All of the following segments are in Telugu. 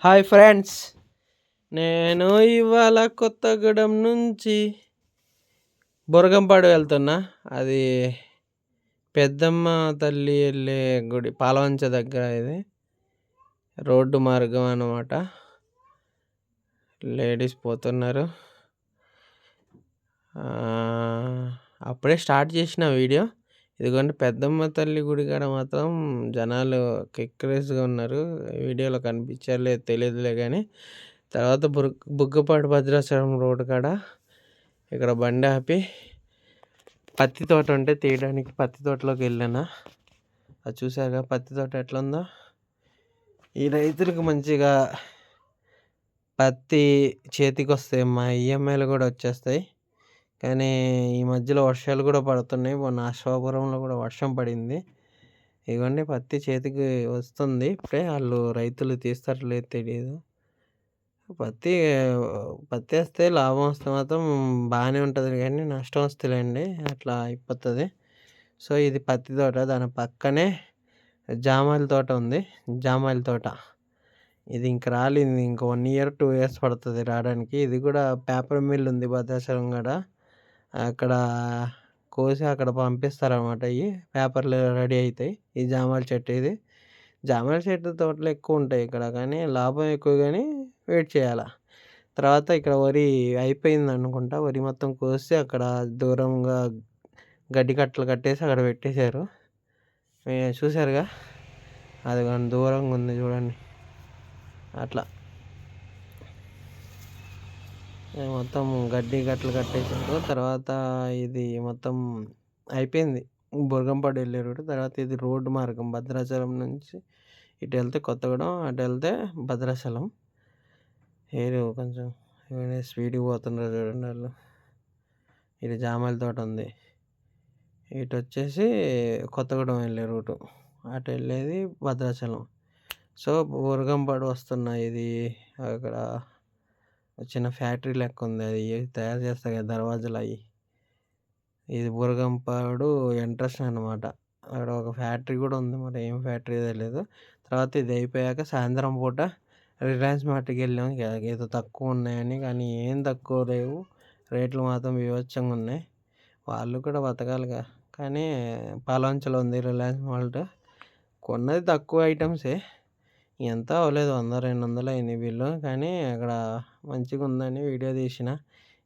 హాయ్ ఫ్రెండ్స్, నేను ఇవాళ కొత్తగూడెం నుంచి బురగంపాడు వెళ్తున్నా. అది పెద్దమ్మ తల్లి వెళ్ళే గుడి, పాలవంచ దగ్గర. ఇది రోడ్డు మార్గం అన్నమాట. లేడీస్ పోతున్నారు. అప్పుడే స్టార్ట్ చేసిన వీడియో. ఇదిగోండి పెద్దమ్మ తల్లి గుడి కాడ మాత్రం జనాలు కిక్కిరిస్గా ఉన్నారు. వీడియోలో కనిపించారులే తెలియదులే కానీ. తర్వాత బుగ్గపాటి భద్రాచలం రోడ్డు కాడ ఇక్కడ బండి ఆపి పత్తి తోట ఉంటే తీయడానికి పత్తి తోటలోకి వెళ్ళాను. అది చూసారుగా పత్తి తోట ఎట్లా ఉందో. ఈ రైతులకు మంచిగా పత్తి చేతికి వస్తాయి, మా ఈఎంఐలు కూడా వచ్చేస్తాయి. కానీ ఈ మధ్యలో వర్షాలు కూడా పడుతున్నాయి. మొన్న అశ్వాపురంలో కూడా వర్షం పడింది. ఇవన్నీ పత్తి చేతికి వస్తుంది. ఇప్పుడే వాళ్ళు రైతులు తీస్తారు లేదు తెలియదు. పత్తి వేస్తే లాభం వస్తే మాత్రం బాగానే ఉంటుంది, కానీ నష్టం వస్తుందండి, అట్లా అయిపోతుంది. సో ఇది పత్తి తోట, దాని పక్కనే జామాయిల తోట ఉంది. జామాయిల తోట ఇది ఇంక రాలేదు, ఇంక 1 year 2 years పడుతుంది రావడానికి. ఇది కూడా పేపర్ మిల్ ఉంది భద్రాచలం కాడ. అక్కడ కోసి అక్కడ పంపిస్తారన్నమాట. ఇవి పేపర్లు రెడీ అవుతాయి. ఈ జామాయిల చెట్టు, ఇది జామాయిల చెట్టు తోటలు ఎక్కువ ఉంటాయి ఇక్కడ, కానీ లాభం ఎక్కువ, కానీ వెయిట్ చేయాలి. తర్వాత ఇక్కడ వరి అయిపోయింది అనుకుంటా. వరి మొత్తం కోసి అక్కడ దూరంగా గడ్డి కట్టలు కట్టేసి అక్కడ పెట్టేశారు. చూసారుగా, అది కానీ దూరంగా ఉంది చూడండి. అట్లా మొత్తం గడ్డి కట్టలు కట్టేసారు. తర్వాత ఇది మొత్తం అయిపోయింది బురగంపాడు వెళ్ళే రూట్. తర్వాత ఇది రోడ్డు మార్గం, భద్రాచలం నుంచి ఇటు వెళ్తే కొత్తగూడెం, అటు వెళ్తే భద్రాచలం. కొంచెం స్పీడ్గా పోతున్నారు చూడండి వాళ్ళు. ఇది జామాయిల తోట ఉంది. ఇటు వచ్చేసి కొత్తగూడెం వెళ్ళే రూటు, అటు వెళ్ళేది భద్రాచలం. సో బురగంపాడు వస్తున్నా. ఇది అక్కడ చిన్న ఫ్యాక్టరీ లెక్క ఉంది, అది తయారు చేస్తాయి కదా దర్వాజాలు అవి. ఇది బురగంపాడు ఎంట్రన్స్ అనమాట. అక్కడ ఒక ఫ్యాక్టరీ కూడా ఉంది, మరి ఏం ఫ్యాక్టరీ తెలియదు. తర్వాత ఇది అయిపోయాక సాయంత్రం పూట రిలయన్స్ మార్ట్కి వెళ్ళాం. ఏదో తక్కువ ఉన్నాయని, కానీ ఏం తక్కువ లేవు, రేట్లు మాత్రం వివచ్చంగా ఉన్నాయి. వాళ్ళు కూడా బతకాలిగా. కానీ పాలవంచలో ఉంది రిలయన్స్ మార్ట్. కొన్నది తక్కువ ఐటమ్సే, ఎంత అవ్వలేదు, 100-200 అయింది బిల్లు. కానీ అక్కడ మంచిగా ఉందని వీడియో తీసిన.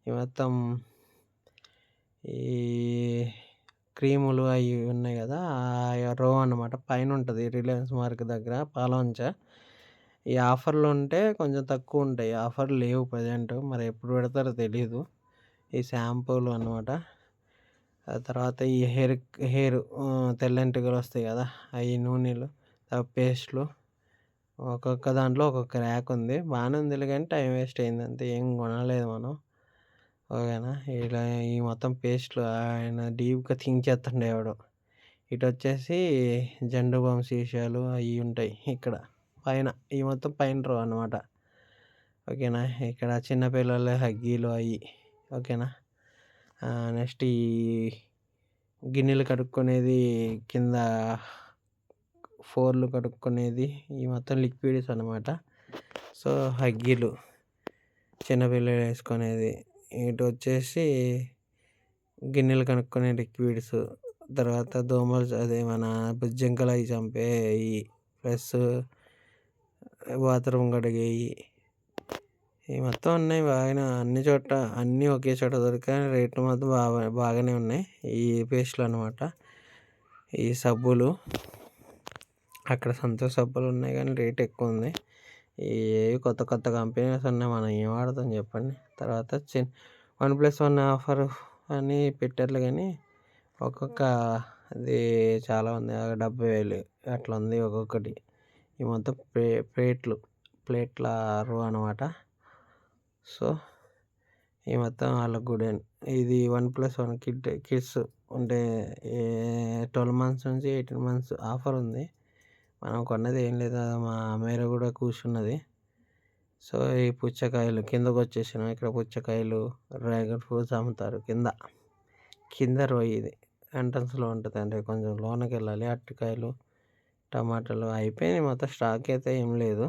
ఈ మొత్తం ఈ క్రీములు అవి ఉన్నాయి కదా, ఆ రో అన్నమాట, పైన ఉంటుంది రిలయన్స్ మార్క్ దగ్గర పాలవంచ. ఈ ఆఫర్లు ఉంటే కొంచెం తక్కువ ఉంటాయి, ఆఫర్లు లేవు ప్రజెంట్, మరి ఎప్పుడు పెడతారో తెలీదు. ఈ షాంపూలు అన్నమాట. తర్వాత ఈ హెయిర్ తెల్లంటికలు వస్తాయి కదా, అవి నూనెలు, పేస్ట్లు. ఒక్కొక్క దాంట్లో ఒక్కొక్క ర్యాక్ ఉంది. బాగానే ఉంది, కానీ టైం వేస్ట్ అయింది అంతే, ఏం కొనలేదు మనం. ఓకేనా. ఇలా ఈ మొత్తం పేస్ట్లు ఆయన డీప్గా థింక్ చేస్తుండే ఎవడు. ఇటు వచ్చేసి జండు బామ్ సీసాలు అవి ఉంటాయి ఇక్కడ పైన. ఈ మొత్తం పైన రో అనమాట. ఓకేనా. ఇక్కడ చిన్నపిల్లల హగ్గీలు అవి. ఓకేనా. నెక్స్ట్ ఈ గిన్నెలు కడుక్కునేది, కింద ఫోర్లు కడుక్కునేది, ఈ మొత్తం లిక్విడ్స్ అనమాట. సో హగ్గీలు చిన్నపిల్లలు వేసుకునేది. ఇటు వచ్చేసి గిన్నెలు కనుక్కునే లిక్విడ్స్. తర్వాత దోమలు, అదే మన బుజ్జింకలు అవి చంపేవి, ప్లస్ బాత్రూమ్ కడిగేవి, ఈ మొత్తం ఉన్నాయి. బాగానే అన్ని చోట అన్నీ ఒకే చోట దొరికాయి. రేట్లు మాత్రం బాగానే ఉన్నాయి. ఈ పేస్ట్లు అనమాట, ఈ సబ్బులు అక్కడ సంతోష్ సబ్బులు ఉన్నాయి, కానీ రేట్ ఎక్కువ ఉంది. ఈ కొత్త కొత్త కంపెనీస్ ఉన్నాయి, మనం ఏం వాడతాం చెప్పండి. తర్వాత OnePlus 1 ఆఫర్ అని పెట్టారు, కానీ ఒక్కొక్క అది చాలా ఉంది, 70,000 అట్లా ఉంది ఒక్కొక్కటి. ఈ మొత్తం ప్లేట్ల రో అనమాట. సో ఈ మొత్తం వాళ్ళకు కూడా ఇది OnePlus 1 కిడ్స్ ఉంటే 12 months నుంచి 18 months ఆఫర్ ఉంది. మనం కొన్నది ఏం లేదు, మా అమ్మాయి కూడా కూర్చున్నది. సో ఈ పుచ్చకాయలు కిందకు వచ్చేసినాం. ఇక్కడ పుచ్చకాయలు, డ్రాగన్ ఫ్రూట్స్ అమ్ముతారు కింద రో. ఇది ఎంట్రన్స్లో ఉంటుంది, అంటే కొంచెం లోనకి వెళ్ళాలి. అరటికాయలు, టమాటాలు అయిపోయినాయి మొత్తం, స్టాక్ అయితే ఏం లేదు.